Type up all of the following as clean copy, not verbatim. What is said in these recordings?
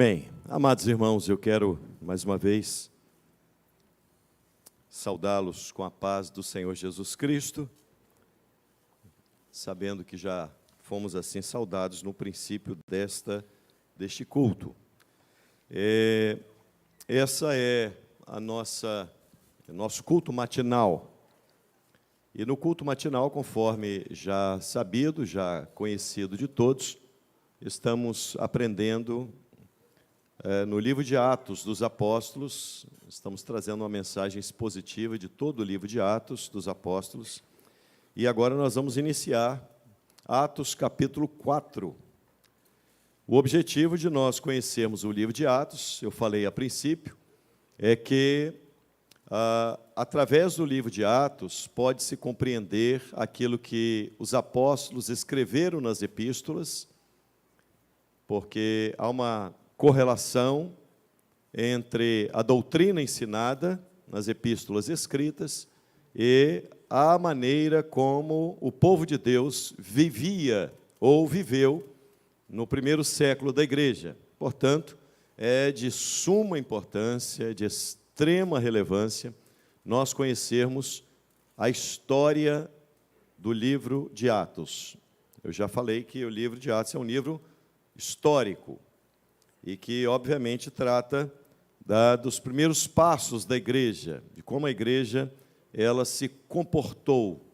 Amém. Amados irmãos, eu quero, mais uma vez, saudá-los com a paz do Senhor Jesus Cristo, sabendo que já fomos assim saudados no princípio deste culto. Essa é nosso culto matinal. E no culto matinal, conforme já sabido, já conhecido de todos, estamos aprendendo no livro de Atos dos Apóstolos. Estamos trazendo uma mensagem expositiva de todo o livro de Atos dos Apóstolos. E agora nós vamos iniciar Atos capítulo 4. O objetivo de nós conhecermos o livro de Atos, eu falei a princípio, é que através do livro de Atos pode-se compreender aquilo que os apóstolos escreveram nas epístolas, porque há uma correlação entre a doutrina ensinada nas epístolas escritas e a maneira como o povo de Deus vivia ou viveu no primeiro século da igreja. Portanto, é de suma importância, de extrema relevância, nós conhecermos a história do livro de Atos. Eu já falei que o livro de Atos é um livro histórico, e que, obviamente, trata dos primeiros passos da igreja, de como a igreja ela se comportou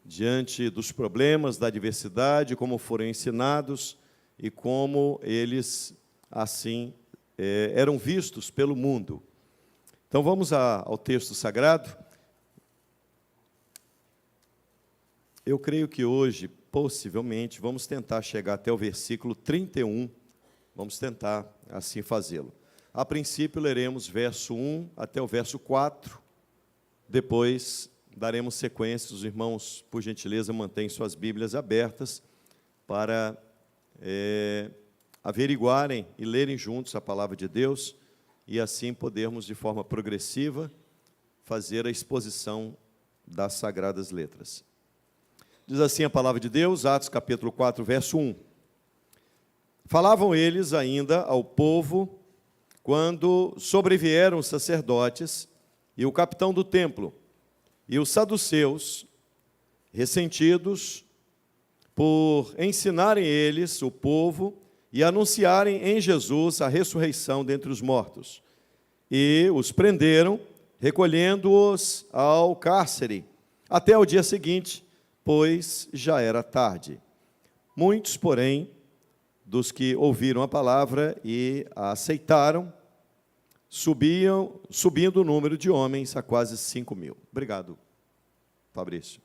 diante dos problemas, da adversidade, como foram ensinados e como eles, assim, eram vistos pelo mundo. Então, vamos ao texto sagrado. Eu creio que hoje, possivelmente, vamos tentar chegar até o versículo 31. Vamos tentar assim fazê-lo. A princípio, leremos verso 1 até o verso 4. Depois, daremos sequência. Os irmãos, por gentileza, mantêm suas Bíblias abertas para averiguarem e lerem juntos a palavra de Deus e assim podermos, de forma progressiva, fazer a exposição das Sagradas Letras. Diz assim a palavra de Deus, Atos capítulo 4, verso 1. Falavam eles ainda ao povo quando sobrevieram os sacerdotes e o capitão do templo e os saduceus, ressentidos por ensinarem eles, o povo, e anunciarem em Jesus a ressurreição dentre os mortos. E os prenderam, recolhendo-os ao cárcere, até o dia seguinte, pois já era tarde. Muitos, porém, dos que ouviram a palavra e a aceitaram, subindo o número de homens a quase 5.000. Obrigado, Fabrício.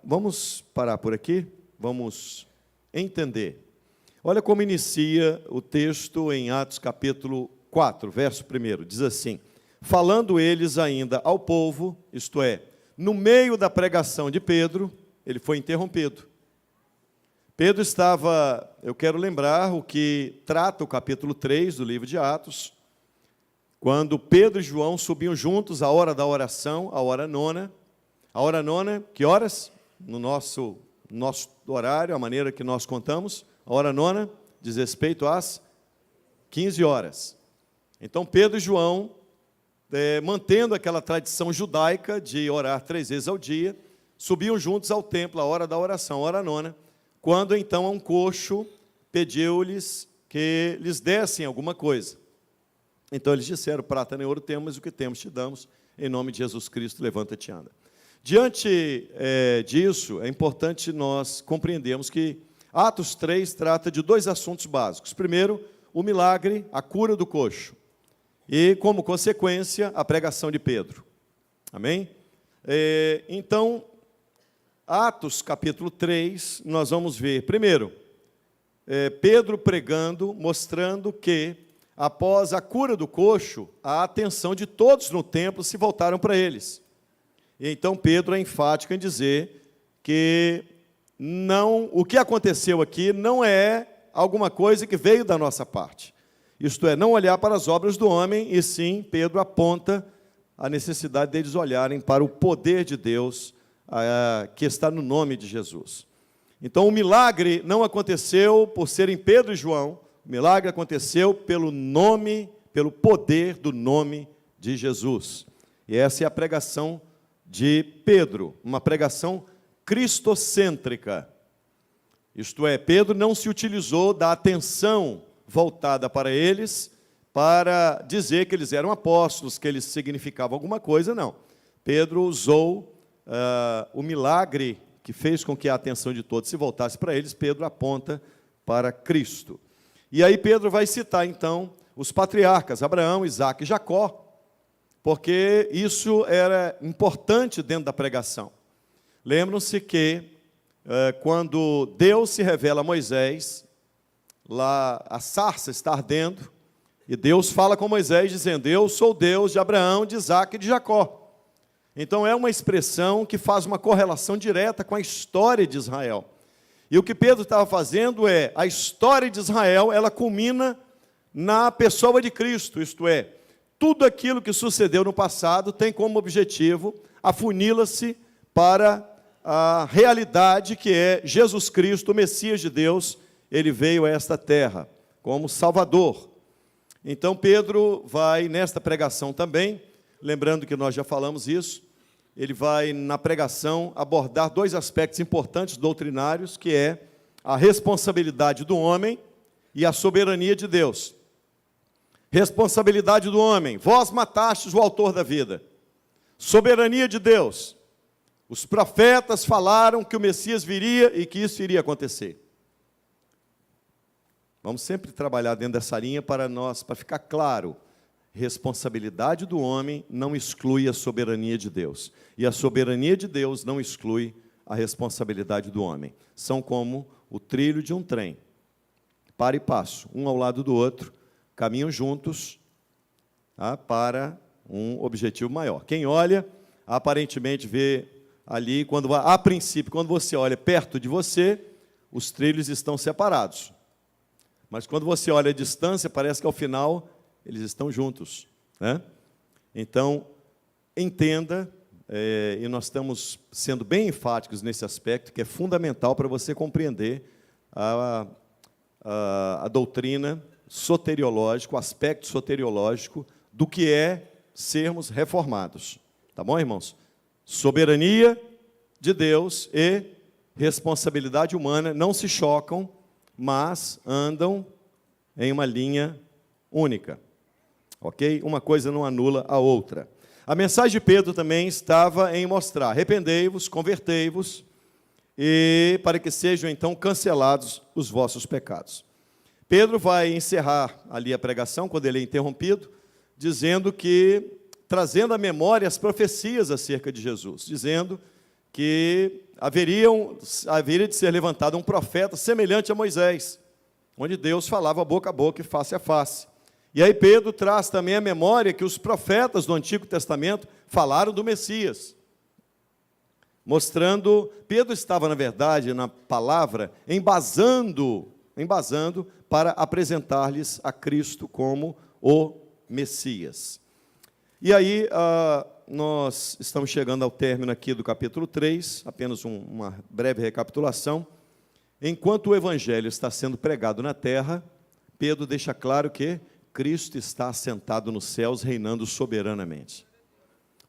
Vamos parar por aqui, vamos entender. Olha como inicia o texto em Atos capítulo 4, verso 1, diz assim: falando eles ainda ao povo, isto é, no meio da pregação de Pedro, ele foi interrompido. Pedro estava, eu quero lembrar o que trata o capítulo 3 do livro de Atos, quando Pedro e João subiam juntos à hora da oração, a hora nona. A hora nona, que horas? No nosso horário, a maneira que nós contamos, a hora nona diz respeito às 15 horas. Então, Pedro e João, mantendo aquela tradição judaica de orar 3 vezes ao dia, subiam juntos ao templo, a hora da oração, a hora nona, quando então um coxo pediu-lhes que lhes dessem alguma coisa. Então eles disseram: prata nem ouro temos, mas o que temos te damos, em nome de Jesus Cristo, levanta-te e anda. Diante disso, é importante nós compreendermos que Atos 3 trata de 2 assuntos básicos. Primeiro, o milagre, a cura do coxo. E, como consequência, a pregação de Pedro. Amém? Então, Atos capítulo 3, nós vamos ver, primeiro, Pedro pregando, mostrando que, após a cura do coxo, a atenção de todos no templo se voltaram para eles. E então Pedro é enfático em dizer que o que aconteceu aqui não é alguma coisa que veio da nossa parte. Isto é, não olhar para as obras do homem, e sim, Pedro aponta a necessidade deles olharem para o poder de Deus, que está no nome de Jesus. Então, o milagre não aconteceu por serem Pedro e João, O milagre aconteceu pelo nome, pelo poder do nome de Jesus. E essa é a pregação de Pedro, uma pregação cristocêntrica. Isto é, Pedro não se utilizou da atenção voltada para eles para dizer que eles eram apóstolos, que eles significavam alguma coisa, não. Pedro usou o milagre que fez com que a atenção de todos se voltasse para eles. Pedro aponta para Cristo. E aí Pedro vai citar, então, os patriarcas, Abraão, Isaque e Jacó, porque isso era importante dentro da pregação. Lembram-se que, quando Deus se revela a Moisés, lá a sarça está ardendo, e Deus fala com Moisés, dizendo: eu sou o Deus de Abraão, de Isaque e de Jacó. Então, é uma expressão que faz uma correlação direta com a história de Israel. E o que Pedro estava fazendo é, a história de Israel, ela culmina na pessoa de Cristo, isto é, tudo aquilo que sucedeu no passado tem como objetivo afunila-se para a realidade que é Jesus Cristo, o Messias de Deus. Ele veio a esta terra como Salvador. Então Pedro vai nesta pregação também, lembrando que nós já falamos isso, ele vai na pregação abordar dois aspectos importantes doutrinários, que é a responsabilidade do homem e a soberania de Deus. Responsabilidade do homem: vós matastes o autor da vida. Soberania de Deus: os profetas falaram que o Messias viria e que isso iria acontecer. Vamos sempre trabalhar dentro dessa linha para ficar claro. Responsabilidade do homem não exclui a soberania de Deus. E a soberania de Deus não exclui a responsabilidade do homem. São como o trilho de um trem. Para e passo, um ao lado do outro, caminham juntos, tá, para um objetivo maior. Quem olha, aparentemente vê ali, a princípio, quando você olha perto de você, os trilhos estão separados. Mas quando você olha à distância, parece que ao final eles estão juntos, né? Então, entenda, e nós estamos sendo bem enfáticos nesse aspecto, que é fundamental para você compreender a doutrina soteriológica, o aspecto soteriológico do que é sermos reformados. Tá bom, irmãos? Soberania de Deus e responsabilidade humana não se chocam, mas andam em uma linha única. Ok? Uma coisa não anula a outra. A mensagem de Pedro também estava em mostrar: arrependei-vos, convertei-vos, e para que sejam então cancelados os vossos pecados. Pedro vai encerrar ali a pregação, quando ele é interrompido, dizendo que, trazendo à memória as profecias acerca de Jesus, dizendo que haveria de ser levantado um profeta semelhante a Moisés, onde Deus falava boca a boca e face a face. E aí Pedro traz também a memória que os profetas do Antigo Testamento falaram do Messias, mostrando, Pedro estava, na verdade, na palavra, embasando para apresentar-lhes a Cristo como o Messias. E aí, nós estamos chegando ao término aqui do capítulo 3, apenas uma breve recapitulação. Enquanto o Evangelho está sendo pregado na terra, Pedro deixa claro que Cristo está assentado nos céus, reinando soberanamente.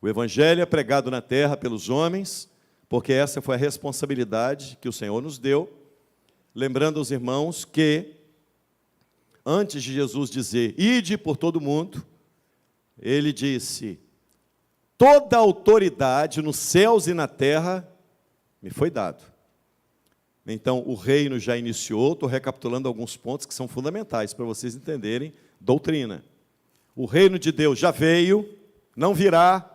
O Evangelho é pregado na terra pelos homens, porque essa foi a responsabilidade que o Senhor nos deu, lembrando aos irmãos que, antes de Jesus dizer, ide por todo mundo, ele disse, toda a autoridade nos céus e na terra me foi dado. Então, o reino já iniciou, estou recapitulando alguns pontos que são fundamentais para vocês entenderem doutrina. O reino de Deus já veio, não virá,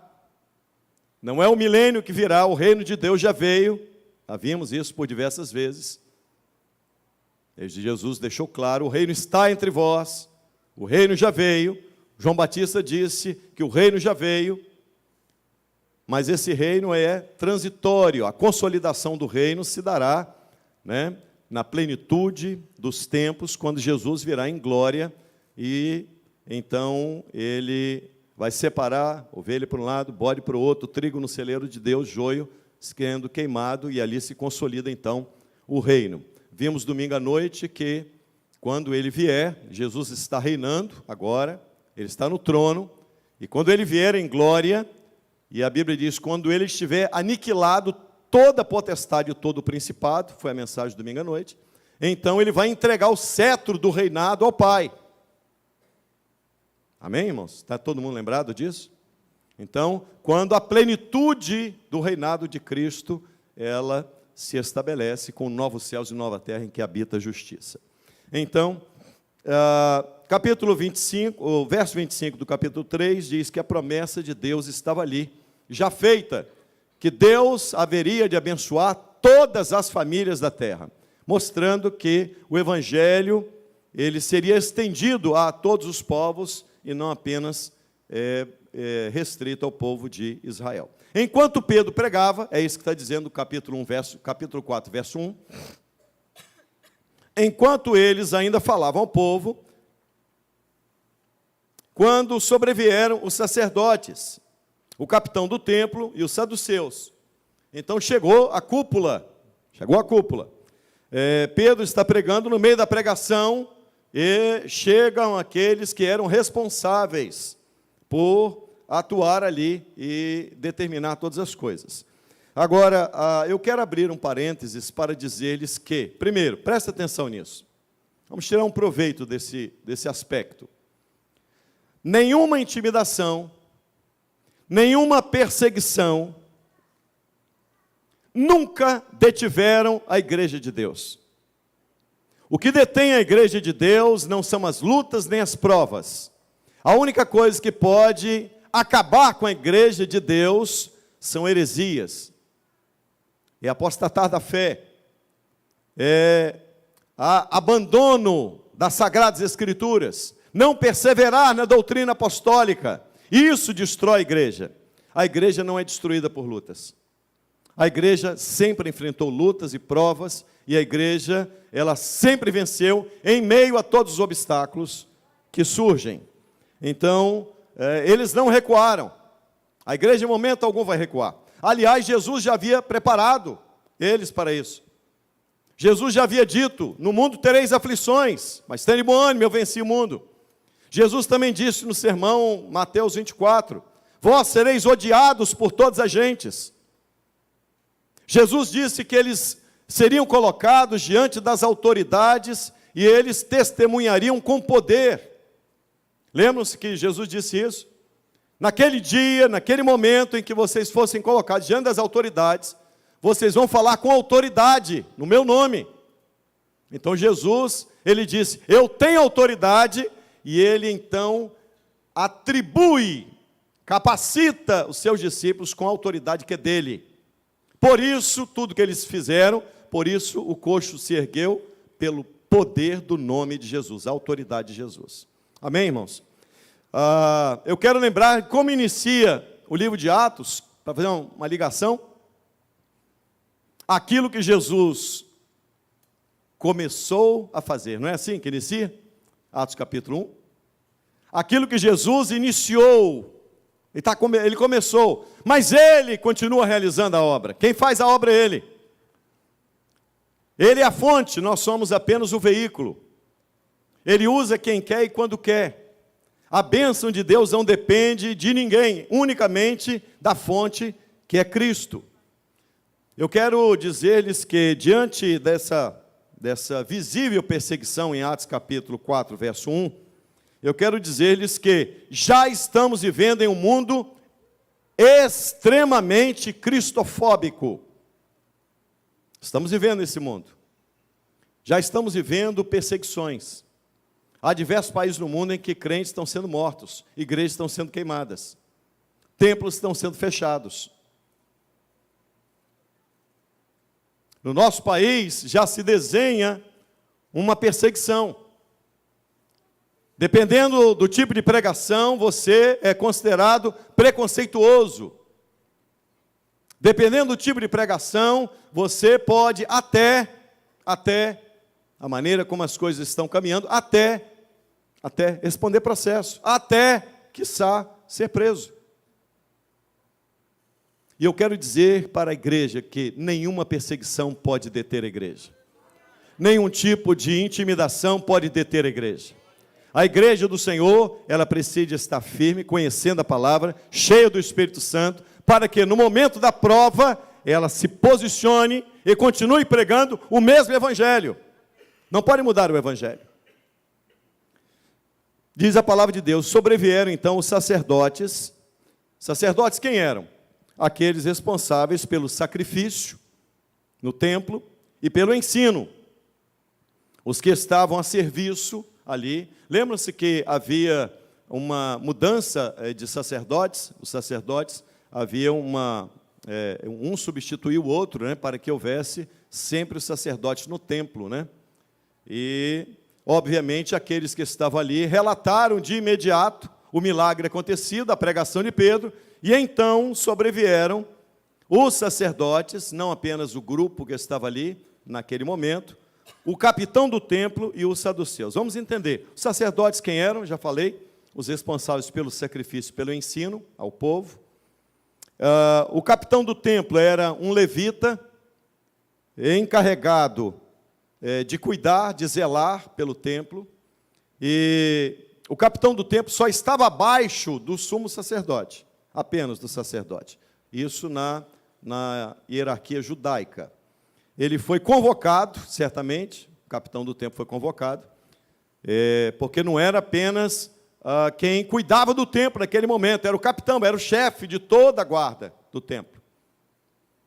não é o milênio que virá, o reino de Deus já veio, já vimos isso por diversas vezes. Desde Jesus deixou claro, o reino está entre vós, o reino já veio. João Batista disse que o reino já veio, mas esse reino é transitório, a consolidação do reino se dará, né, na plenitude dos tempos, quando Jesus virá em glória, e então ele vai separar ovelha para um lado, bode para o outro, trigo no celeiro de Deus, joio sendo queimado, e ali se consolida então o reino. Vimos domingo à noite que quando ele vier, Jesus está reinando agora, ele está no trono, e quando ele vier em glória, e a Bíblia diz, quando ele estiver aniquilado toda a potestade e todo o principado, foi a mensagem do domingo à noite, então ele vai entregar o cetro do reinado ao Pai. Amém, irmãos? Está todo mundo lembrado disso? Então, quando a plenitude do reinado de Cristo, ela se estabelece com novos céus e nova terra em que habita a justiça. Então, capítulo 25, o verso 25 do capítulo 3, diz que a promessa de Deus estava ali, já feita, que Deus haveria de abençoar todas as famílias da terra, mostrando que o Evangelho, ele seria estendido a todos os povos, e não apenas restrito ao povo de Israel. Enquanto Pedro pregava, é isso que está dizendo o capítulo 4, verso 1, enquanto eles ainda falavam ao povo, quando sobrevieram os sacerdotes, o capitão do templo e os saduceus. Então chegou a cúpula. Pedro está pregando, no meio da pregação, e chegam aqueles que eram responsáveis por atuar ali e determinar todas as coisas. Agora, eu quero abrir um parênteses para dizer-lhes que, primeiro, presta atenção nisso, vamos tirar um proveito desse aspecto. Nenhuma intimidação, nenhuma perseguição, nunca detiveram a igreja de Deus. O que detém a igreja de Deus não são as lutas nem as provas. A única coisa que pode acabar com a igreja de Deus são heresias, é apostatar da fé, é abandono das Sagradas Escrituras, não perseverar na doutrina apostólica. Isso destrói a igreja. A igreja não é destruída por lutas. A igreja sempre enfrentou lutas e provas, e a igreja, ela sempre venceu em meio a todos os obstáculos que surgem. Então, eles não recuaram. A igreja, em momento algum, vai recuar. Aliás, Jesus já havia preparado eles para isso. Jesus já havia dito, no mundo tereis aflições, mas tenha bom ânimo, eu venci o mundo. Jesus também disse no sermão, Mateus 24, vós sereis odiados por todas as gentes. Jesus disse que eles seriam colocados diante das autoridades e eles testemunhariam com poder. Lembram-se que Jesus disse isso? Naquele dia, naquele momento em que vocês fossem colocados diante das autoridades, vocês vão falar com autoridade, no meu nome. Então Jesus, ele disse, eu tenho autoridade, e ele então atribui, capacita os seus discípulos com a autoridade que é dele. Por isso, tudo que eles fizeram, por isso o coxo se ergueu pelo poder do nome de Jesus, a autoridade de Jesus. Amém, irmãos? Eu quero lembrar como inicia o livro de Atos, para fazer uma ligação. Aquilo que Jesus começou a fazer, não é assim que inicia? Atos capítulo 1. Aquilo que Jesus iniciou, ele começou, mas ele continua realizando a obra. Quem faz a obra é ele. Ele é a fonte, nós somos apenas o veículo. Ele usa quem quer e quando quer. A bênção de Deus não depende de ninguém, unicamente da fonte que é Cristo. Eu quero dizer-lhes que diante dessa visível perseguição em Atos capítulo 4, verso 1, eu quero dizer-lhes que já estamos vivendo em um mundo extremamente cristofóbico. Estamos vivendo esse mundo. Já estamos vivendo perseguições. Há diversos países no mundo em que crentes estão sendo mortos, igrejas estão sendo queimadas, templos estão sendo fechados. No nosso país já se desenha uma perseguição. Dependendo do tipo de pregação, você é considerado preconceituoso. Dependendo do tipo de pregação, você pode até a maneira como as coisas estão caminhando, até responder processo, até, quiçá, ser preso. E eu quero dizer para a igreja que nenhuma perseguição pode deter a igreja. nenhum tipo de intimidação pode deter a igreja. A igreja do Senhor, ela precisa estar firme, conhecendo a palavra, cheia do Espírito Santo, para que no momento da prova, ela se posicione e continue pregando o mesmo evangelho. Não pode mudar o evangelho. Diz a palavra de Deus, sobrevieram então os sacerdotes. Sacerdotes quem eram? Aqueles responsáveis pelo sacrifício no templo e pelo ensino. Os que estavam a serviço ali. Lembram-se que havia uma mudança de sacerdotes? Os sacerdotes, havia um substituiu o outro, né, para que houvesse sempre os sacerdotes no templo, né? E, obviamente, aqueles que estavam ali relataram de imediato o milagre acontecido, a pregação de Pedro, e então sobrevieram os sacerdotes, não apenas o grupo que estava ali naquele momento, o capitão do templo e os saduceus. Vamos entender. Os sacerdotes quem eram? Já falei, os responsáveis pelo sacrifício, pelo ensino ao povo. O capitão do templo era um levita, encarregado de cuidar, de zelar pelo templo, e o capitão do templo só estava abaixo do sumo sacerdote, apenas do sacerdote. Isso na hierarquia judaica. Ele foi convocado, certamente, o capitão do templo foi convocado, porque não era apenas quem cuidava do templo naquele momento, era o capitão, era o chefe de toda a guarda do templo.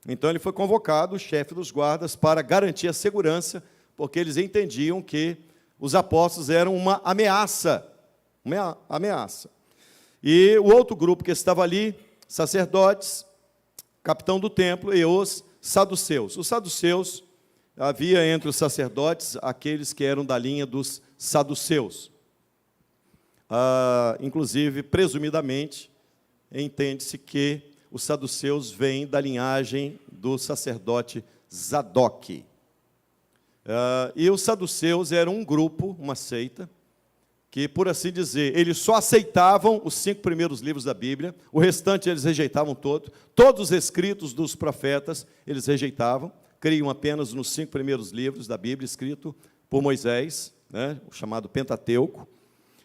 Então ele foi convocado, o chefe dos guardas, para garantir a segurança, porque eles entendiam que os apóstolos eram uma ameaça. Uma ameaça. E o outro grupo que estava ali, sacerdotes, capitão do templo e os saduceus. Os saduceus, havia entre os sacerdotes aqueles que eram da linha dos saduceus. Inclusive, presumidamente, entende-se que os saduceus vêm da linhagem do sacerdote Zadok. E os saduceus eram um grupo, uma seita, que, por assim dizer, eles só aceitavam os 5 primeiros livros da Bíblia, o restante eles rejeitavam todo, todos os escritos dos profetas eles rejeitavam, criam apenas nos 5 primeiros livros da Bíblia, escrito por Moisés, né, o chamado Pentateuco.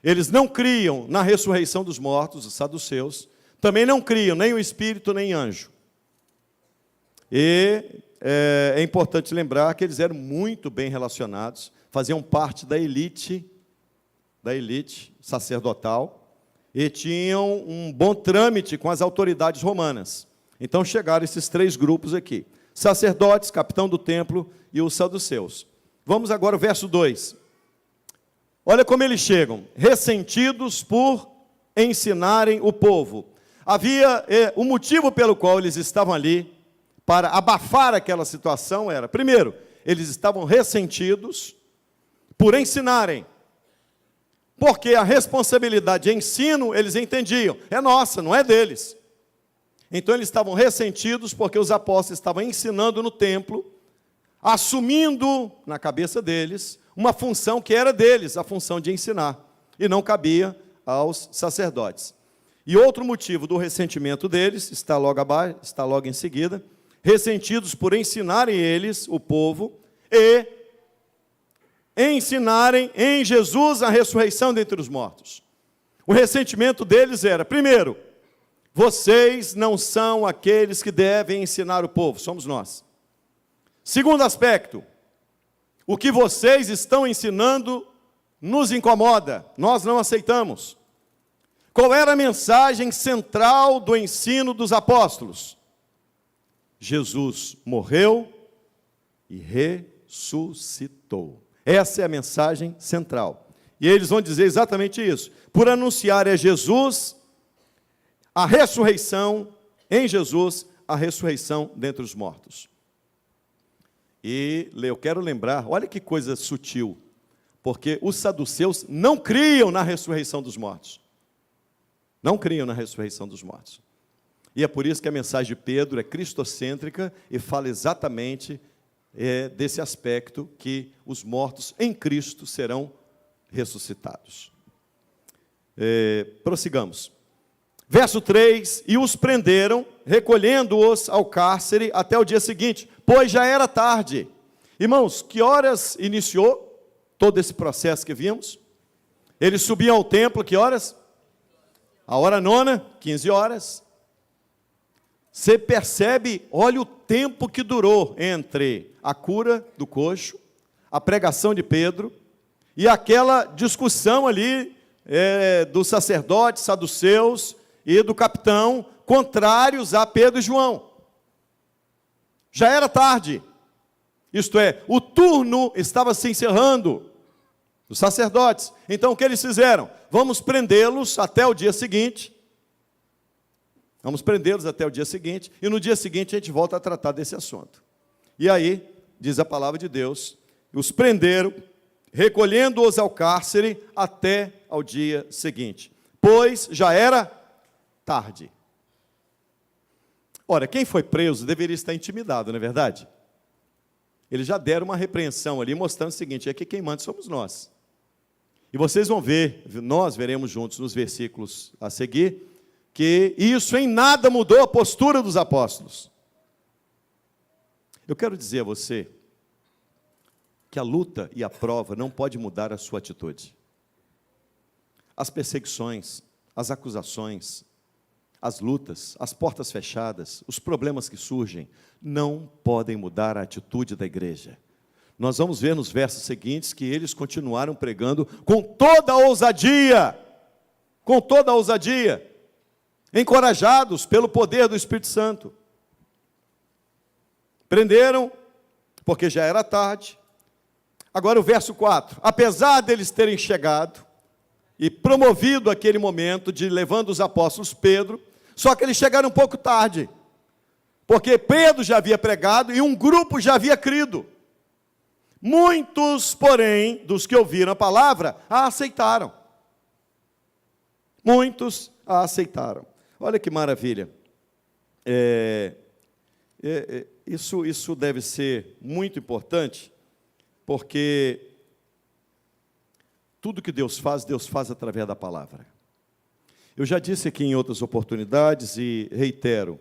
Eles não criam na ressurreição dos mortos, os saduceus, também não criam nem o Espírito, nem anjo. E é importante lembrar que eles eram muito bem relacionados, faziam parte da elite sacerdotal, e tinham um bom trâmite com as autoridades romanas. Então chegaram esses 3 grupos aqui, sacerdotes, capitão do templo e os saduceus. Vamos agora ao verso 2. Olha como eles chegam, ressentidos por ensinarem o povo. Havia o motivo pelo qual eles estavam ali, para abafar aquela situação, era, primeiro, eles estavam ressentidos por ensinarem, porque a responsabilidade de ensino, eles entendiam, é nossa, não é deles. Então eles estavam ressentidos porque os apóstolos estavam ensinando no templo, assumindo na cabeça deles uma função que era deles, a função de ensinar, e não cabia aos sacerdotes. E outro motivo do ressentimento deles, está logo abaixo, está logo em seguida, ressentidos por ensinarem eles, o povo, e ensinarem em Jesus a ressurreição dentre os mortos. O ressentimento deles era, primeiro, vocês não são aqueles que devem ensinar o povo, somos nós. Segundo aspecto, o que vocês estão ensinando nos incomoda, nós não aceitamos. Qual era a mensagem central do ensino dos apóstolos? Jesus morreu e ressuscitou. Essa é a mensagem central. E eles vão dizer exatamente isso. Por anunciar a Jesus, a ressurreição, em Jesus, a ressurreição dentre os mortos. E eu quero lembrar, olha que coisa sutil, porque os saduceus não criam na ressurreição dos mortos. Não criam na ressurreição dos mortos. E é por isso que a mensagem de Pedro é cristocêntrica e fala exatamente desse aspecto que os mortos em Cristo serão ressuscitados. Prossigamos. Verso 3, e os prenderam, recolhendo-os ao cárcere até o dia seguinte, pois já era tarde, Irmãos, que horas iniciou todo esse processo que vimos? Eles subiam ao templo, que horas? A hora nona, 15 horas. Você percebe, olha o tempo que durou entre a cura do coxo, a pregação de Pedro, e aquela discussão ali dos sacerdotes, saduceus e do capitão, contrários a Pedro e João. Já era tarde. Isto é, o turno estava se encerrando, os sacerdotes. Então, o que eles fizeram? Vamos prendê-los até o dia seguinte. Vamos prendê-los até o dia seguinte, e no dia seguinte a gente volta a tratar desse assunto. E aí, diz a palavra de Deus, os prenderam, recolhendo-os ao cárcere até ao dia seguinte, pois já era tarde. Ora, quem foi preso deveria estar intimidado, não é verdade? Eles já deram uma repreensão ali, mostrando o seguinte, é que quem manda somos nós. E vocês vão ver, nós veremos juntos nos versículos a seguir, que isso em nada mudou a postura dos apóstolos. Eu quero dizer a você que a luta e a prova não pode mudar a sua atitude. As perseguições, as acusações, as lutas, as portas fechadas, os problemas que surgem, não podem mudar a atitude da igreja. Nós vamos ver nos versos seguintes que eles continuaram pregando com toda a ousadia, encorajados pelo poder do Espírito Santo. Prenderam, porque já era tarde. Agora o verso 4, apesar deles terem chegado e promovido aquele momento de levando os apóstolos Pedro, só que eles chegaram um pouco tarde, porque Pedro já havia pregado e um grupo já havia crido. Muitos, porém, dos que ouviram a palavra, a aceitaram. Muitos a aceitaram. Olha que maravilha. Isso deve ser muito importante, porque tudo que Deus faz através da palavra. Eu já disse aqui em outras oportunidades e reitero,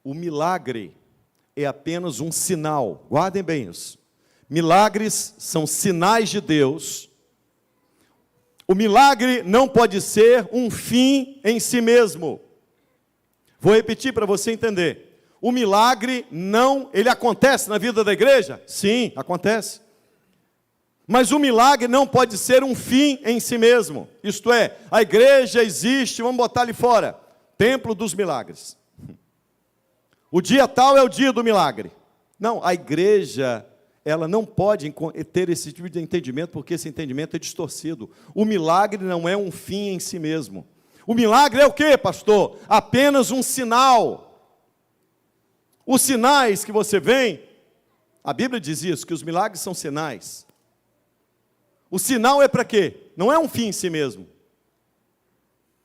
o milagre é apenas um sinal, guardem bem isso. Milagres são sinais de Deus. O milagre não pode ser um fim em si mesmo. Vou repetir para você entender. O milagre ele acontece na vida da igreja? Sim, acontece. Mas o milagre não pode ser um fim em si mesmo. Isto é, a igreja existe, vamos botar ali fora, templo dos milagres. O dia tal é o dia do milagre. Não, a igreja, ela não pode ter esse tipo de entendimento, porque esse entendimento é distorcido. O milagre não é um fim em si mesmo. O milagre é o quê, pastor? Apenas um sinal. Os sinais que você vê, a Bíblia diz isso, que os milagres são sinais. O sinal é para quê? Não é um fim em si mesmo.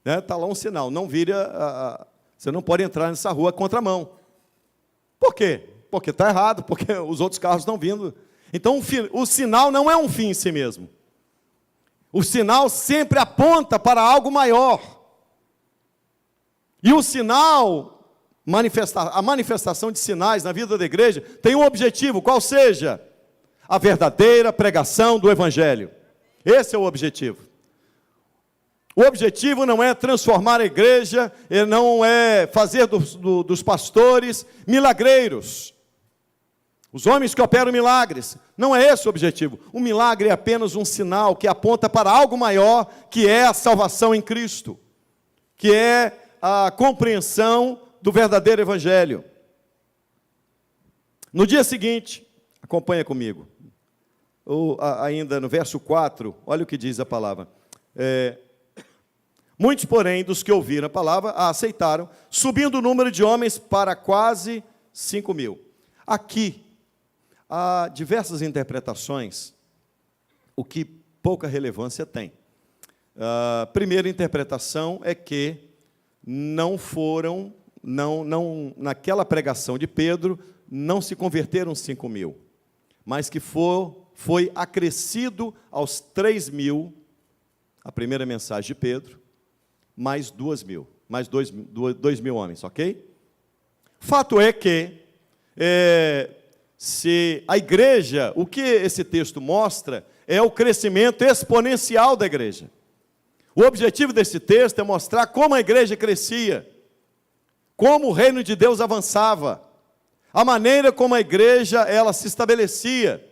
Está lá um sinal, não vire você não pode entrar nessa rua contramão. Por quê? Porque está errado, porque os outros carros estão vindo. Então o sinal não é um fim em si mesmo. O sinal sempre aponta para algo maior. E o sinal, a manifestação de sinais na vida da igreja, tem um objetivo, qual seja? A verdadeira pregação do Evangelho. Esse é o objetivo. O objetivo não é transformar a igreja, não é fazer dos pastores milagreiros. Os homens que operam milagres. Não é esse o objetivo. O milagre é apenas um sinal que aponta para algo maior, que é a salvação em Cristo, que é a compreensão do verdadeiro Evangelho. No dia seguinte, acompanha comigo, ainda no verso 4, olha o que diz a palavra. Muitos, porém, dos que ouviram a palavra, a aceitaram, subindo o número de homens para quase 5.000. Aqui, há diversas interpretações, o que pouca relevância tem. A primeira interpretação é que naquela pregação de Pedro, não se converteram 5.000, mas que foi acrescido aos 3.000, a primeira mensagem de Pedro, mais 2.000, mais 2.000 homens, ok? Fato é que se a igreja, o que esse texto mostra é o crescimento exponencial da igreja. O objetivo desse texto é mostrar como a igreja crescia, como o reino de Deus avançava, a maneira como a igreja ela se estabelecia.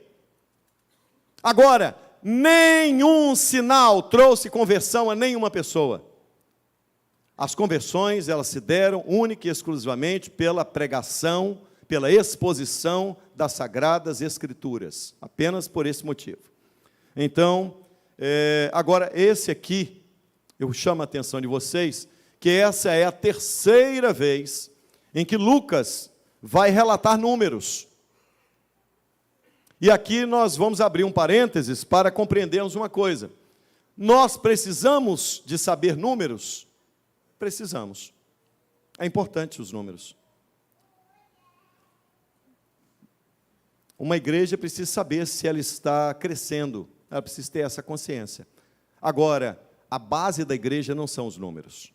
Agora, nenhum sinal trouxe conversão a nenhuma pessoa. As conversões, elas se deram única e exclusivamente pela pregação, pela exposição das Sagradas Escrituras, apenas por esse motivo. Então, agora esse aqui, eu chamo a atenção de vocês, que essa é a terceira vez em que Lucas vai relatar números. E aqui nós vamos abrir um parênteses para compreendermos uma coisa. Nós precisamos de saber números? Precisamos. É importante os números. Uma igreja precisa saber se ela está crescendo. Ela precisa ter essa consciência. Agora, a base da igreja não são os números.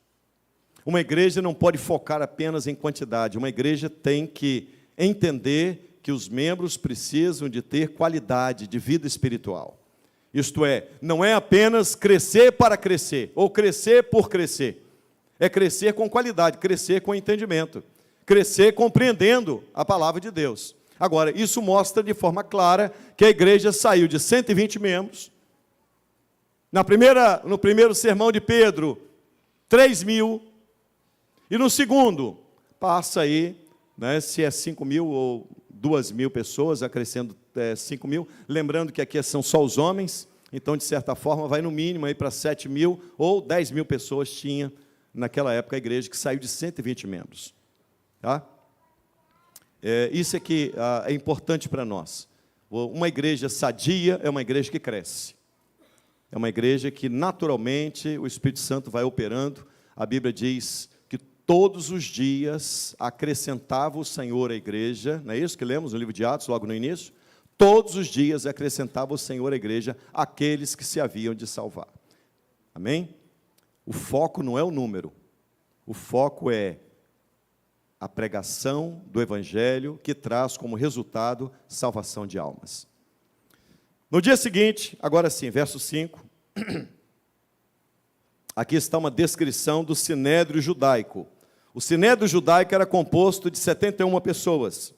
Uma igreja não pode focar apenas em quantidade. Uma igreja tem que entender que os membros precisam de ter qualidade de vida espiritual. Isto é, não é apenas crescer para crescer, ou crescer por crescer. É crescer com qualidade, crescer com entendimento, crescer compreendendo a palavra de Deus. Agora, isso mostra de forma clara que a igreja saiu de 120 membros. No primeiro sermão de Pedro, 3.000. E no segundo, passa aí, né, se é 5.000 ou 2.000 pessoas, acrescendo 5.000. Lembrando que aqui são só os homens, então, de certa forma, vai no mínimo aí para 7.000 ou 10.000 pessoas tinha naquela época a igreja, que saiu de 120 membros. Tá? Isso é que é importante para nós. Uma igreja sadia é uma igreja que cresce. É uma igreja que, naturalmente, o Espírito Santo vai operando. A Bíblia diz que todos os dias acrescentava o Senhor à igreja. Não é isso que lemos no livro de Atos, logo no início? Todos os dias acrescentava o Senhor à igreja aqueles que se haviam de salvar. Amém? O foco não é o número, o foco é a pregação do Evangelho que traz como resultado salvação de almas. No dia seguinte, agora sim, verso 5, aqui está uma descrição do sinédrio judaico. O sinédrio judaico era composto de 71 pessoas.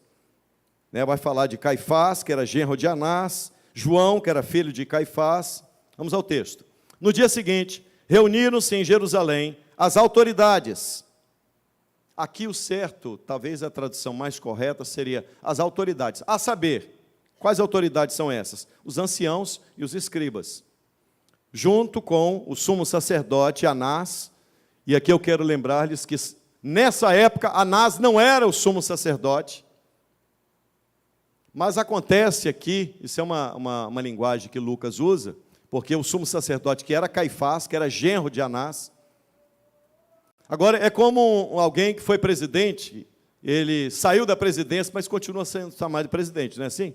Vai falar de Caifás, que era genro de Anás, João, que era filho de Caifás. Vamos ao texto. No dia seguinte, reuniram-se em Jerusalém as autoridades. Aqui o certo, talvez a tradução mais correta seria as autoridades. A saber, quais autoridades são essas? Os anciãos e os escribas. Junto com o sumo sacerdote Anás. E aqui eu quero lembrar-lhes que nessa época Anás não era o sumo sacerdote. Mas acontece aqui, isso é uma linguagem que Lucas usa, porque o sumo sacerdote, que era Caifás, que era genro de Anás. Agora, é como alguém que foi presidente, ele saiu da presidência, mas continua sendo chamado de presidente, não é assim?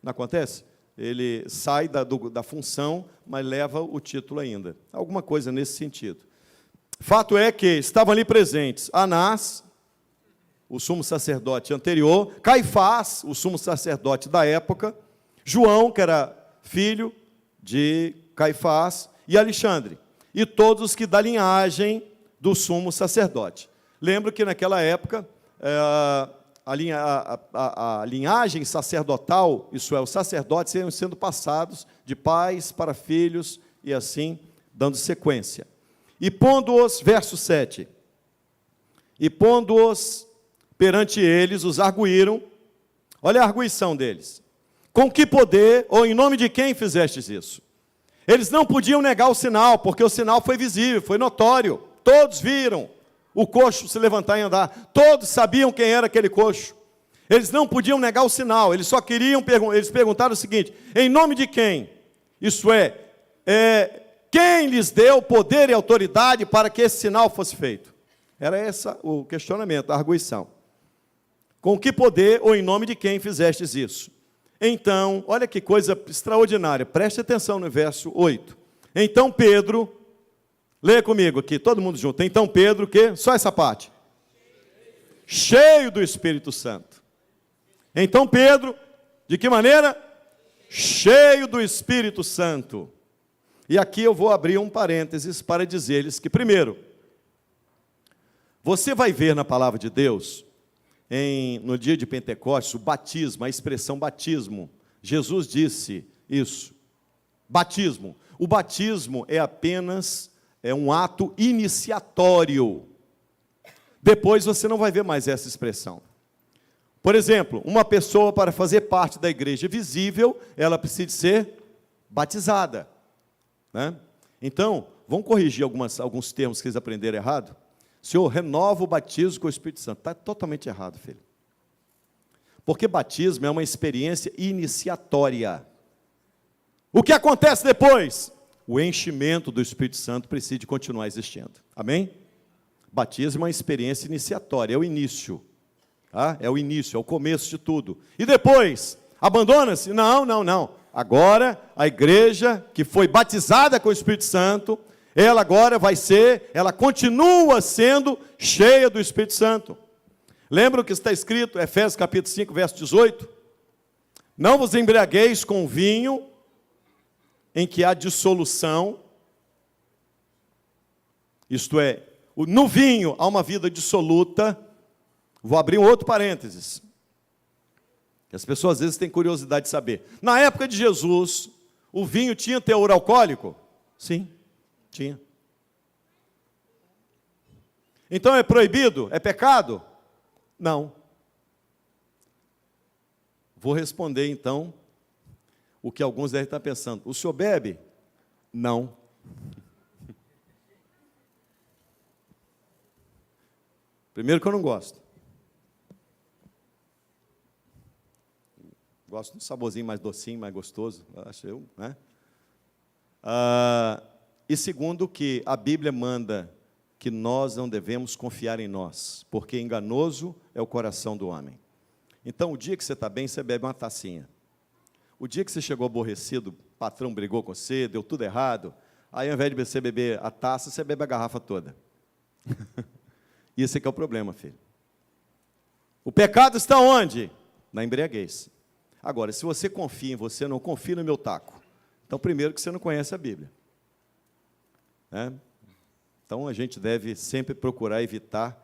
Não acontece? Ele sai da função, mas leva o título ainda. Alguma coisa nesse sentido. Fato é que estavam ali presentes Anás, o sumo sacerdote anterior, Caifás, o sumo sacerdote da época, João, que era filho de Caifás, e Alexandre, e todos que da linhagem do sumo sacerdote. Lembro que naquela época, a linhagem sacerdotal, isso é, os sacerdotes iam sendo passados de pais para filhos, e assim, dando sequência. E pondo-os, verso 7, e pondo-os perante eles, os arguíram. Olha a arguição deles. Com que poder, ou em nome de quem fizestes isso? Eles não podiam negar o sinal, porque o sinal foi visível, foi notório. Todos viram o coxo se levantar e andar. Todos sabiam quem era aquele coxo. Eles não podiam negar o sinal, eles só queriam, eles perguntaram o seguinte: em nome de quem? Isso é, quem lhes deu poder e autoridade para que esse sinal fosse feito? Era esse o questionamento, a arguição. Com que poder ou em nome de quem fizestes isso? Então, olha que coisa extraordinária, preste atenção no verso 8. Então Pedro, leia comigo aqui, todo mundo junto. Então Pedro, que? Só essa parte. Cheio do Espírito Santo. Então Pedro, de que maneira? Cheio do Espírito Santo. E aqui eu vou abrir um parênteses para dizer-lhes que, primeiro, você vai ver na palavra de Deus, no dia de Pentecostes, o batismo, a expressão batismo. Jesus disse isso, batismo. O batismo é apenas um ato iniciatório. Depois você não vai ver mais essa expressão. Por exemplo, uma pessoa para fazer parte da igreja visível, ela precisa ser batizada, né? Então, vamos corrigir alguns termos que eles aprenderam errado? Senhor, renova o batismo com o Espírito Santo. Está totalmente errado, filho. Porque batismo é uma experiência iniciatória. O que acontece depois? O enchimento do Espírito Santo precisa continuar existindo. Amém? Batismo é uma experiência iniciatória, é o início. Tá? É o início, é o começo de tudo. E depois, abandona-se? Não, não, não. Agora, a igreja que foi batizada com o Espírito Santo, ela agora ela continua sendo cheia do Espírito Santo. Lembra o que está escrito, Efésios capítulo 5, verso 18? Não vos embriagueis com vinho, em que há dissolução, isto é, no vinho há uma vida dissoluta. Vou abrir um outro parênteses, que as pessoas às vezes têm curiosidade de saber. Na época de Jesus, o vinho tinha teor alcoólico? Sim, tinha. Então é proibido? É pecado? Não. Vou responder então o que alguns devem estar pensando. O senhor bebe? Não. Primeiro que eu não gosto. Gosto de um saborzinho mais docinho, mais gostoso, acho eu, né? E segundo que a Bíblia manda que nós não devemos confiar em nós, porque enganoso é o coração do homem. Então, o dia que você está bem, você bebe uma tacinha. O dia que você chegou aborrecido, o patrão brigou com você, deu tudo errado, aí ao invés de você beber a taça, você bebe a garrafa toda. Isso é que é o problema, filho. O pecado está onde? Na embriaguez. Agora, se você confia em você, não confia no meu taco. Então, primeiro que você não conhece a Bíblia. Né? Então, a gente deve sempre procurar evitar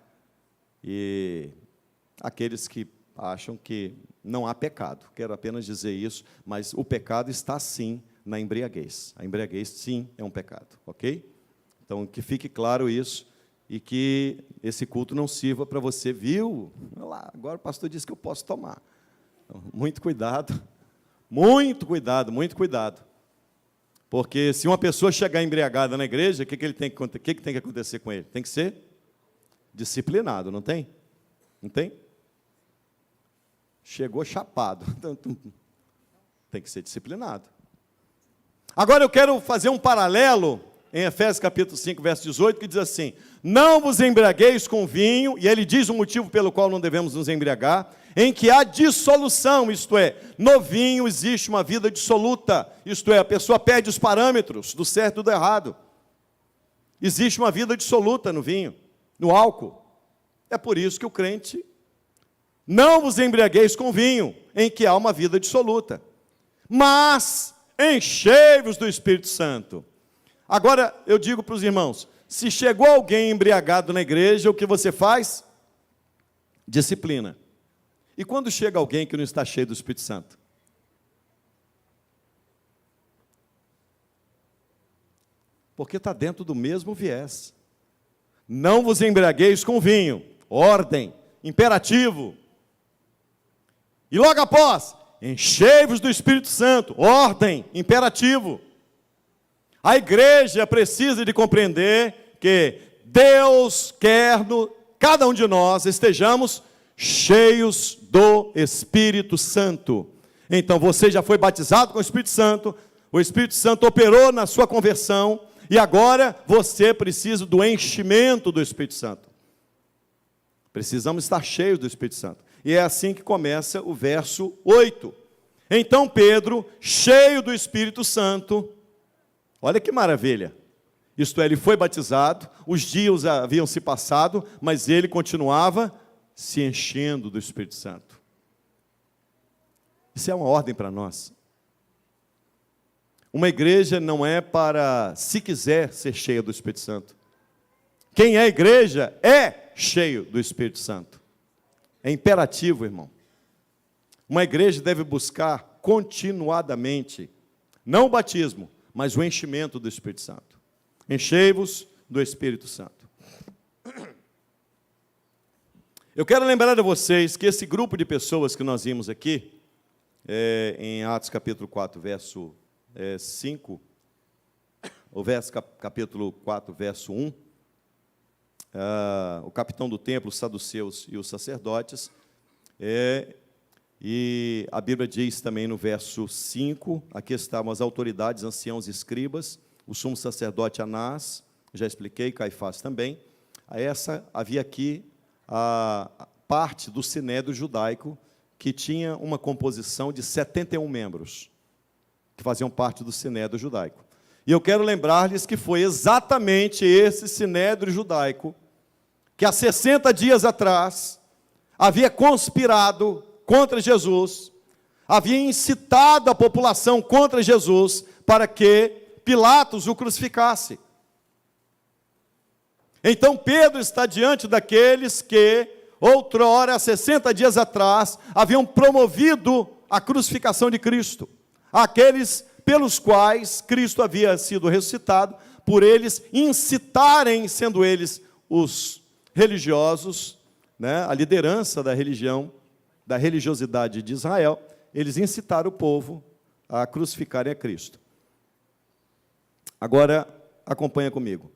aqueles que acham que não há pecado. Quero apenas dizer isso, mas o pecado está sim na embriaguez. A embriaguez, sim, é um pecado, ok? Então, que fique claro isso e que esse culto não sirva para você, viu? Olha lá, agora o pastor disse que eu posso tomar. Então, muito cuidado, muito cuidado, muito cuidado. Porque se uma pessoa chegar embriagada na igreja, o que tem que acontecer com ele? Tem que ser disciplinado, não tem? Não tem? Chegou chapado, tem que ser disciplinado. Agora eu quero fazer um paralelo em Efésios capítulo 5, verso 18, que diz assim: não vos embriagueis com vinho, e ele diz o motivo pelo qual não devemos nos embriagar, em que há dissolução, isto é, no vinho existe uma vida dissoluta, isto é, a pessoa perde os parâmetros do certo e do errado. Existe uma vida dissoluta no vinho, no álcool. É por isso que o crente, não vos embriagueis com vinho, em que há uma vida dissoluta, mas enchei-vos do Espírito Santo. Agora, eu digo para os irmãos, se chegou alguém embriagado na igreja, o que você faz? Disciplina. E quando chega alguém que não está cheio do Espírito Santo? Porque está dentro do mesmo viés. Não vos embriagueis com vinho, ordem, imperativo. E logo após, enchei-vos do Espírito Santo, ordem, imperativo. A igreja precisa de compreender que Deus quer cada um de nós estejamos cheios do Espírito Santo. Então você já foi batizado com o Espírito Santo operou na sua conversão, e agora você precisa do enchimento do Espírito Santo. Precisamos estar cheios do Espírito Santo. E é assim que começa o verso 8. Então Pedro, cheio do Espírito Santo, olha que maravilha, isto é, ele foi batizado, os dias haviam se passado, mas ele continuava se enchendo do Espírito Santo. Isso é uma ordem para nós. Uma igreja não é para, se quiser, ser cheia do Espírito Santo. Quem é igreja é cheio do Espírito Santo. É imperativo, irmão. Uma igreja deve buscar continuadamente, não o batismo, mas o enchimento do Espírito Santo. Enchei-vos do Espírito Santo. Eu quero lembrar a vocês que esse grupo de pessoas que nós vimos aqui, em Atos capítulo 4, verso 5, o capítulo 4, verso 1, o capitão do templo, os saduceus e os sacerdotes, e a Bíblia diz também no verso 5, aqui estavam as autoridades, anciãos e escribas, o sumo sacerdote Anás, já expliquei, Caifás também. Havia aqui a parte do sinédrio judaico, que tinha uma composição de 71 membros, que faziam parte do sinédrio judaico. E eu quero lembrar-lhes que foi exatamente esse sinédrio judaico que há 60 dias atrás havia conspirado contra Jesus, havia incitado a população contra Jesus para que Pilatos o crucificasse. Então Pedro está diante daqueles que, outrora, 60 dias atrás, haviam promovido a crucificação de Cristo. Aqueles pelos quais Cristo havia sido ressuscitado, por eles incitarem, sendo eles os religiosos, a liderança da religião, da religiosidade de Israel, eles incitaram o povo a crucificarem a Cristo. Agora, acompanha comigo.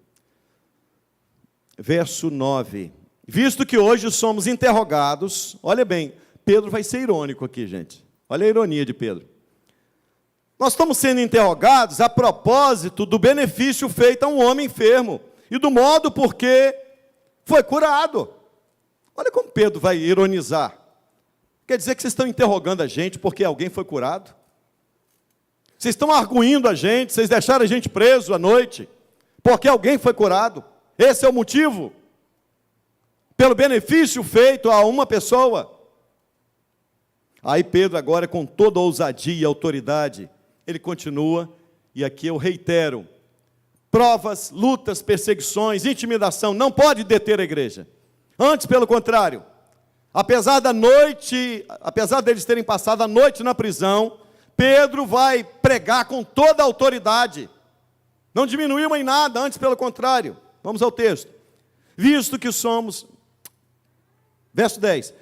Verso 9. Visto que hoje somos interrogados, olha bem, Pedro vai ser irônico aqui, gente. Olha a ironia de Pedro. Nós estamos sendo interrogados a propósito do benefício feito a um homem enfermo e do modo por que foi curado. Olha como Pedro vai ironizar. Quer dizer que vocês estão interrogando a gente porque alguém foi curado? Vocês estão arguindo a gente, vocês deixaram a gente preso à noite porque alguém foi curado? Esse é o motivo? Pelo benefício feito a uma pessoa? Aí Pedro agora, com toda a ousadia e autoridade, ele continua, e aqui eu reitero, provas, lutas, perseguições, intimidação, não pode deter a igreja. Antes, pelo contrário, apesar deles terem passado a noite na prisão, Pedro vai pregar com toda a autoridade. Não diminuiu em nada, antes pelo contrário. Vamos ao texto. Visto que somos, verso 10,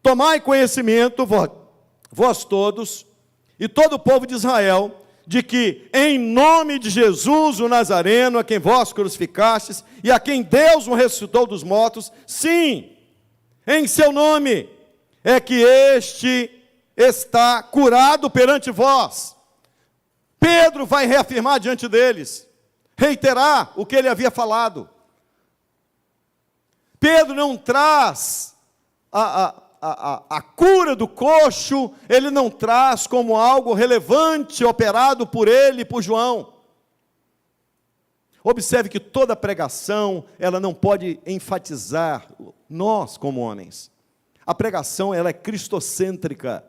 tomai conhecimento, vós todos, e todo o povo de Israel, de que em nome de Jesus o Nazareno, a quem vós crucificastes, e a quem Deus o ressuscitou dos mortos, sim, em seu nome, é que este está curado perante vós. Pedro vai reafirmar diante deles, reiterar o que ele havia falado. Pedro não traz a cura do coxo, ele não traz como algo relevante operado por ele e por João. Observe que toda pregação, ela não pode enfatizar nós como homens. A pregação, ela é cristocêntrica.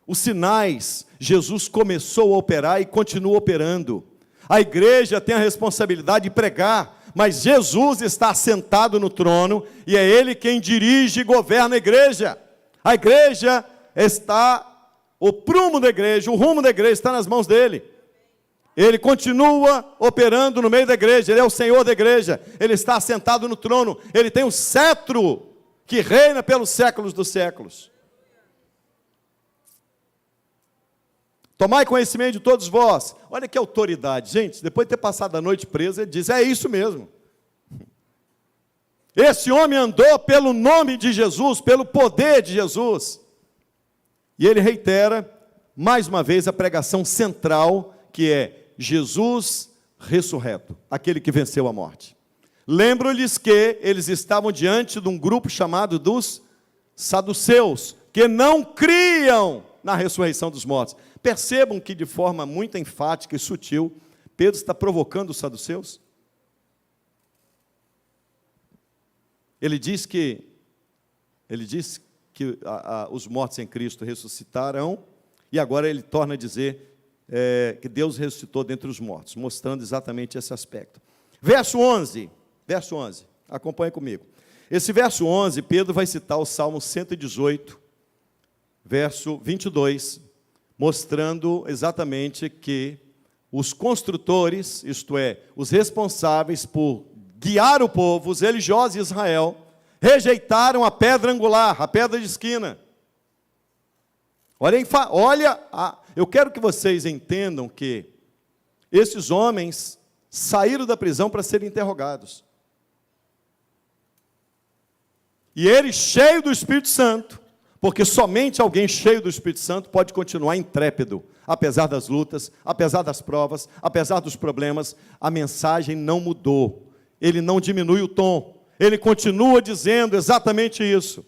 Os sinais, Jesus começou a operar e continua operando. A igreja tem a responsabilidade de pregar, mas Jesus está assentado no trono e é Ele quem dirige e governa a igreja. A igreja está, o prumo da igreja, o rumo da igreja está nas mãos dEle. Ele continua operando no meio da igreja, Ele é o Senhor da igreja, Ele está assentado no trono, Ele tem o cetro que reina pelos séculos dos séculos. Tomai conhecimento de todos vós. Olha que autoridade, gente, depois de ter passado a noite preso, ele diz, é isso mesmo. Esse homem andou pelo nome de Jesus, pelo poder de Jesus. E ele reitera, mais uma vez, a pregação central, que é Jesus ressurreto, aquele que venceu a morte. Lembro-lhes que eles estavam diante de um grupo chamado dos saduceus, que não criam na ressurreição dos mortos. Percebam que de forma muito enfática e sutil, Pedro está provocando os saduceus. Ele diz que os mortos em Cristo ressuscitarão E agora ele torna a dizer que Deus ressuscitou dentre os mortos, mostrando exatamente esse aspecto. Verso 11, acompanhe comigo. Esse verso 11, Pedro vai citar o Salmo 118, verso 22, mostrando exatamente que os construtores, isto é, os responsáveis por guiar o povo, os religiosos de Israel, rejeitaram a pedra angular, a pedra de esquina. Eu quero que vocês entendam que esses homens saíram da prisão para serem interrogados. E ele, cheio do Espírito Santo, porque somente alguém cheio do Espírito Santo pode continuar intrépido, apesar das lutas, apesar das provas, apesar dos problemas, a mensagem não mudou, ele não diminui o tom, ele continua dizendo exatamente isso.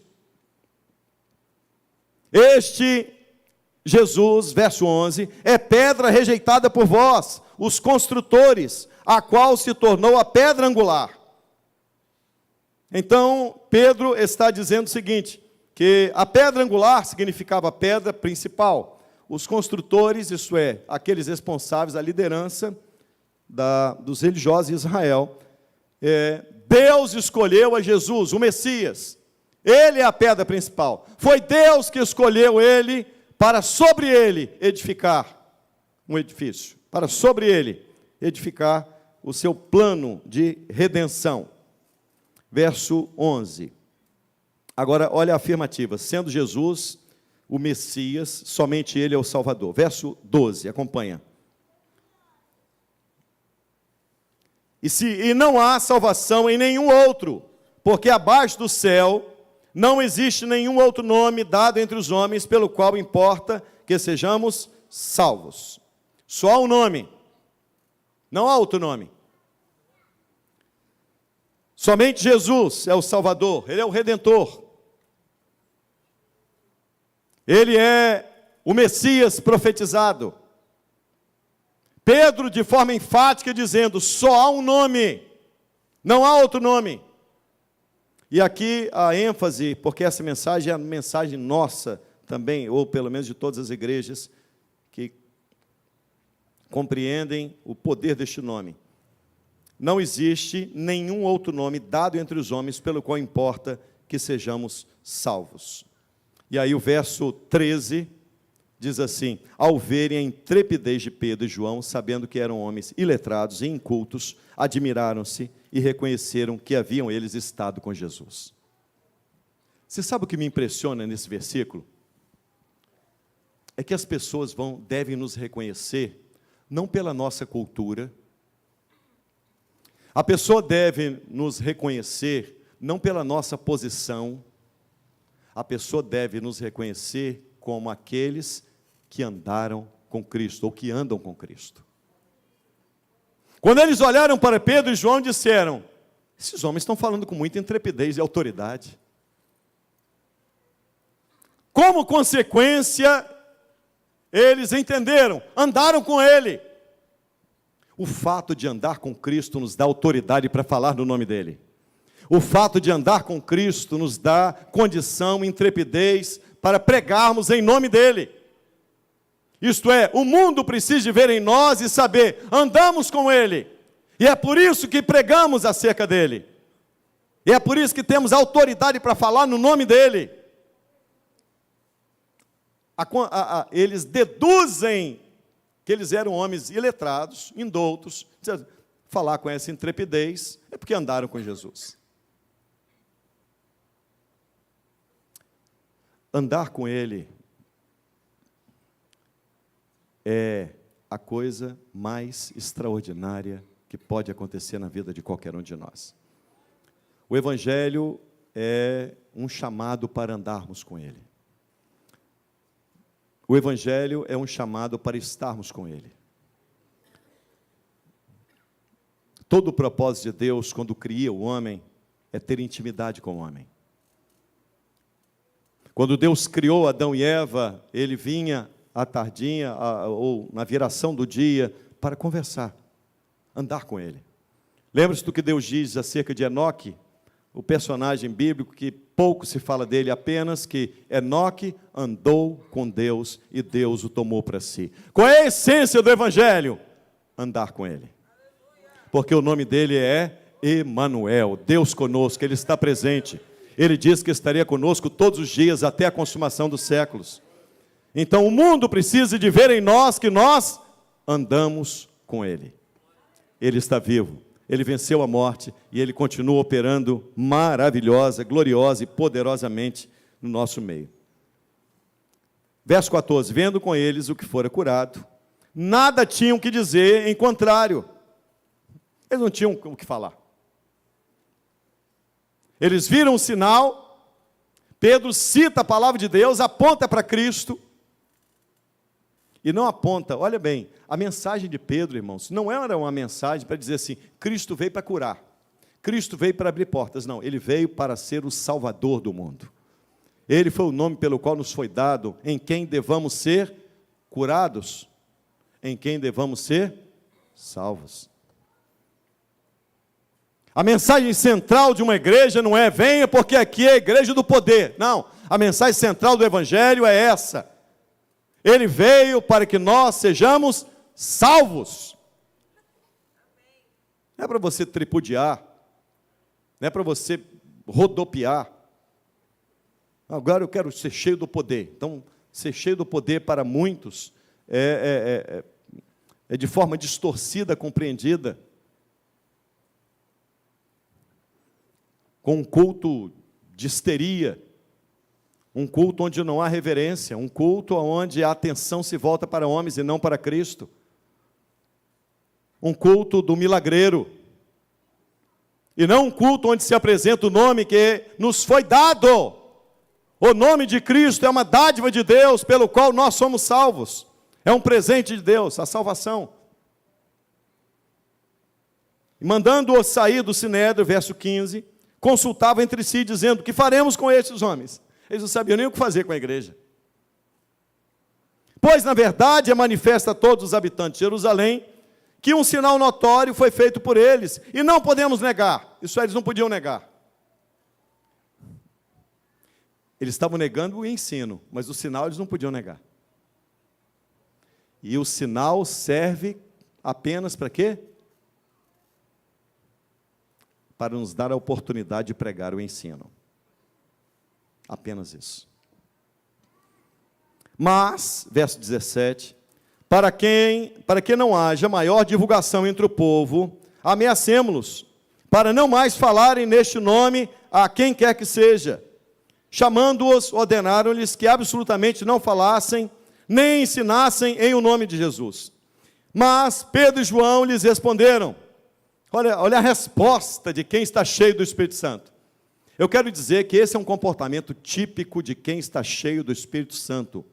Este Jesus, verso 11, é pedra rejeitada por vós, os construtores, a qual se tornou a pedra angular. Então, Pedro está dizendo o seguinte, que a pedra angular significava a pedra principal. Os construtores, isso é, aqueles responsáveis, a liderança dos religiosos de Israel, Deus escolheu a Jesus, o Messias. Ele é a pedra principal. Foi Deus que escolheu ele para sobre ele edificar um edifício, para sobre ele edificar o seu plano de redenção. Verso 11. Agora, olha a afirmativa. Sendo Jesus o Messias, somente ele é o Salvador. Verso 12, acompanha. E não há salvação em nenhum outro, porque abaixo do céu não existe nenhum outro nome dado entre os homens, pelo qual importa que sejamos salvos. Só há um nome, não há outro nome. Somente Jesus é o Salvador, Ele é o Redentor. Ele é o Messias profetizado. Pedro, de forma enfática, dizendo, só há um nome, não há outro nome. E aqui a ênfase, porque essa mensagem é a mensagem nossa também, ou pelo menos de todas as igrejas que compreendem o poder deste nome. Não existe nenhum outro nome dado entre os homens pelo qual importa que sejamos salvos. E aí o verso 13 diz assim, ao verem a intrepidez de Pedro e João, sabendo que eram homens iletrados e incultos, admiraram-se e reconheceram que haviam eles estado com Jesus. Você sabe o que me impressiona nesse versículo? É que as pessoas devem nos reconhecer, não pela nossa cultura. A pessoa deve nos reconhecer, não pela nossa posição. A pessoa deve nos reconhecer como aqueles que andaram com Cristo, ou que andam com Cristo. Quando eles olharam para Pedro e João, disseram, esses homens estão falando com muita intrepidez e autoridade. Como consequência, eles entenderam, andaram com ele. O fato de andar com Cristo nos dá autoridade para falar no nome dele. O fato de andar com Cristo nos dá condição, intrepidez para pregarmos em nome dele. Isto é, o mundo precisa de ver em nós e saber, andamos com ele. E é por isso que pregamos acerca dele. E é por isso que temos autoridade para falar no nome dele. Eles deduzem que eles eram homens iletrados, indoutos. Falar com essa intrepidez é porque andaram com Jesus. Andar com ele é a coisa mais extraordinária que pode acontecer na vida de qualquer um de nós. O Evangelho é um chamado para andarmos com ele. O Evangelho é um chamado para estarmos com ele. Todo o propósito de Deus, quando cria o homem, é ter intimidade com o homem. Quando Deus criou Adão e Eva, ele vinha à tardinha, ou na viração do dia, para conversar, andar com ele. Lembra-se do que Deus diz acerca de Enoque? o personagem bíblico que pouco se fala dele, apenas que Enoque andou com Deus e Deus o tomou para si. Qual é a essência do Evangelho? Andar com Ele. Porque o nome dele é Emanuel, Deus conosco, Ele está presente. Ele disse que estaria conosco todos os dias até a consumação dos séculos. Então o mundo precisa de ver em nós que nós andamos com Ele. Ele está vivo, Ele venceu a morte e Ele continua operando maravilhosa, gloriosa e poderosamente no nosso meio. Verso 14, vendo com eles o que fora curado, nada tinham que dizer em contrário. Eles não tinham o que falar. Eles viram o sinal, Pedro cita a palavra de Deus, aponta para Cristo, e não aponta, olha bem, a mensagem de Pedro, irmãos, não era uma mensagem para dizer assim, Cristo veio para curar, Cristo veio para abrir portas, não, Ele veio para ser o Salvador do mundo. Ele foi o nome pelo qual nos foi dado, em quem devamos ser curados, em quem devamos ser salvos. A mensagem central de uma igreja não é venha porque aqui é a igreja do poder. Não, a mensagem central do Evangelho é essa. Ele veio para que nós sejamos salvos. Não é para você tripudiar, não é para você rodopiar. Agora eu quero ser cheio do poder. Então, ser cheio do poder para muitos é de forma distorcida, compreendida. Com um culto de histeria, um culto onde não há reverência, um culto onde a atenção se volta para homens e não para Cristo, um culto do milagreiro, e não um culto onde se apresenta o nome que nos foi dado. O nome de Cristo é uma dádiva de Deus, pelo qual nós somos salvos, é um presente de Deus, a salvação. E mandando-os sair do sinédrio, verso 15, consultavam entre si, dizendo, o que faremos com estes homens? Eles não sabiam nem o que fazer com a igreja. Pois, na verdade, é manifesta a todos os habitantes de Jerusalém, que um sinal notório foi feito por eles, e não podemos negar. Isso eles não podiam negar. Eles estavam negando o ensino, mas o sinal eles não podiam negar. E o sinal serve apenas para quê? Para nos dar a oportunidade de pregar o ensino. Apenas isso. Mas, verso 17, para que não haja maior divulgação entre o povo, ameacemo-los, para não mais falarem neste nome a quem quer que seja. Chamando-os, ordenaram-lhes que absolutamente não falassem, nem ensinassem em o nome de Jesus. Mas Pedro e João lhes responderam, olha a resposta de quem está cheio do Espírito Santo. Eu quero dizer que esse é um comportamento típico de quem está cheio do Espírito Santo.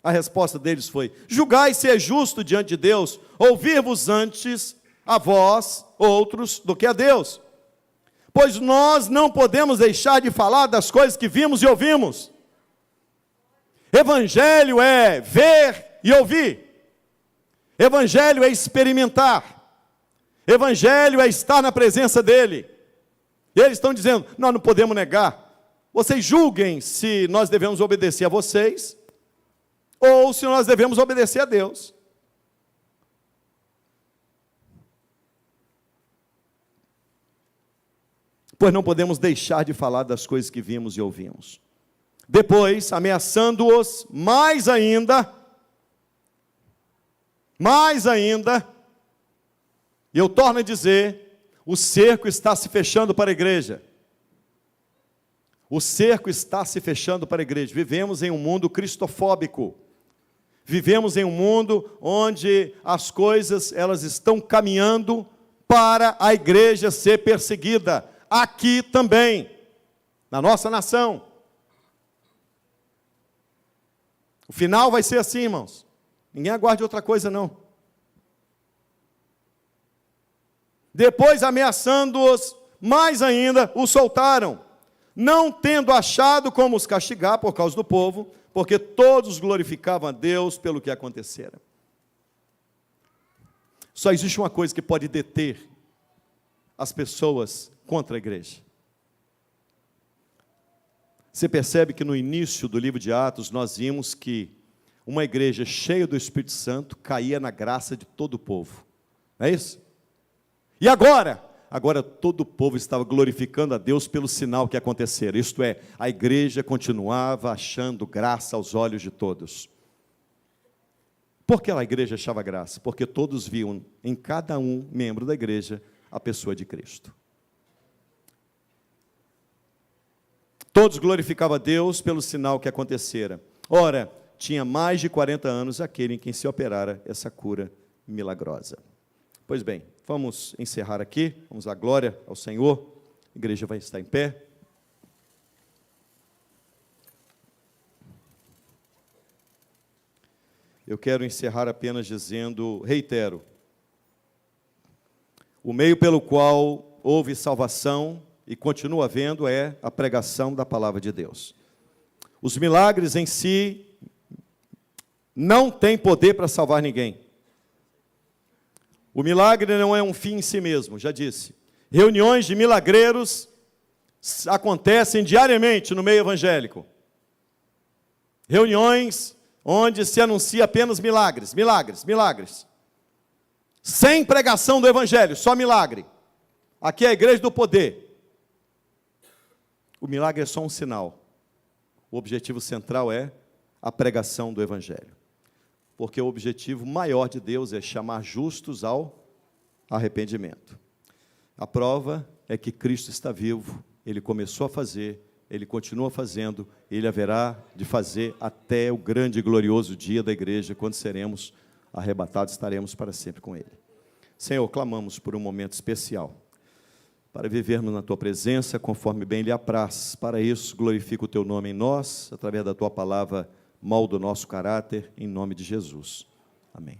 A resposta deles foi, julgai se é justo diante de Deus, ouvir-vos antes a vós, outros, do que a Deus. Pois nós não podemos deixar de falar das coisas que vimos e ouvimos. Evangelho é ver e ouvir. Evangelho é experimentar. Evangelho é estar na presença dEle. E eles estão dizendo, nós não podemos negar. Vocês julguem se nós devemos obedecer a vocês, ou se nós devemos obedecer a Deus. Pois não podemos deixar de falar das coisas que vimos e ouvimos. Depois, ameaçando-os mais ainda, e eu torno a dizer, o cerco está se fechando para a igreja. O cerco está se fechando para a igreja. Vivemos em um mundo cristofóbico. Vivemos em um mundo onde as coisas elas estão caminhando para a igreja ser perseguida. Aqui também, na nossa nação. O final vai ser assim, irmãos. Ninguém aguarde outra coisa, não. Depois, ameaçando-os mais ainda, os soltaram, não tendo achado como os castigar por causa do povo, porque todos glorificavam a Deus pelo que acontecera. Só existe uma coisa que pode deter as pessoas contra a igreja. Você percebe que no início do livro de Atos nós vimos que uma igreja cheia do Espírito Santo caía na graça de todo o povo. Não é isso? E agora? Agora todo o povo estava glorificando a Deus pelo sinal que acontecera. Isto é, a igreja continuava achando graça aos olhos de todos. Por que a igreja achava graça? Porque todos viam em cada um membro da igreja a pessoa de Cristo. Todos glorificavam a Deus pelo sinal que acontecera. Ora, tinha mais de 40 anos aquele em quem se operara essa cura milagrosa. Pois bem, vamos encerrar aqui, vamos dar glória ao Senhor. A igreja vai estar em pé. Eu quero encerrar apenas dizendo, reitero, o meio pelo qual houve salvação e continua havendo é a pregação da palavra de Deus. Os milagres em si não têm poder para salvar ninguém. O milagre não é um fim em si mesmo, já disse. Reuniões de milagreiros acontecem diariamente no meio evangélico. Reuniões onde se anuncia apenas milagres, milagres, milagres. Sem pregação do evangelho, só milagre. Aqui é a igreja do poder. O milagre é só um sinal. O objetivo central é a pregação do evangelho. Porque o objetivo maior de Deus é chamar justos ao arrependimento. A prova é que Cristo está vivo, Ele começou a fazer, Ele continua fazendo, Ele haverá de fazer até o grande e glorioso dia da igreja, quando seremos arrebatados, estaremos para sempre com Ele. Senhor, clamamos por um momento especial, para vivermos na Tua presença, conforme bem lhe apraz. Para isso, glorifica o Teu nome em nós, através da Tua palavra, molda o nosso caráter, em nome de Jesus. Amém.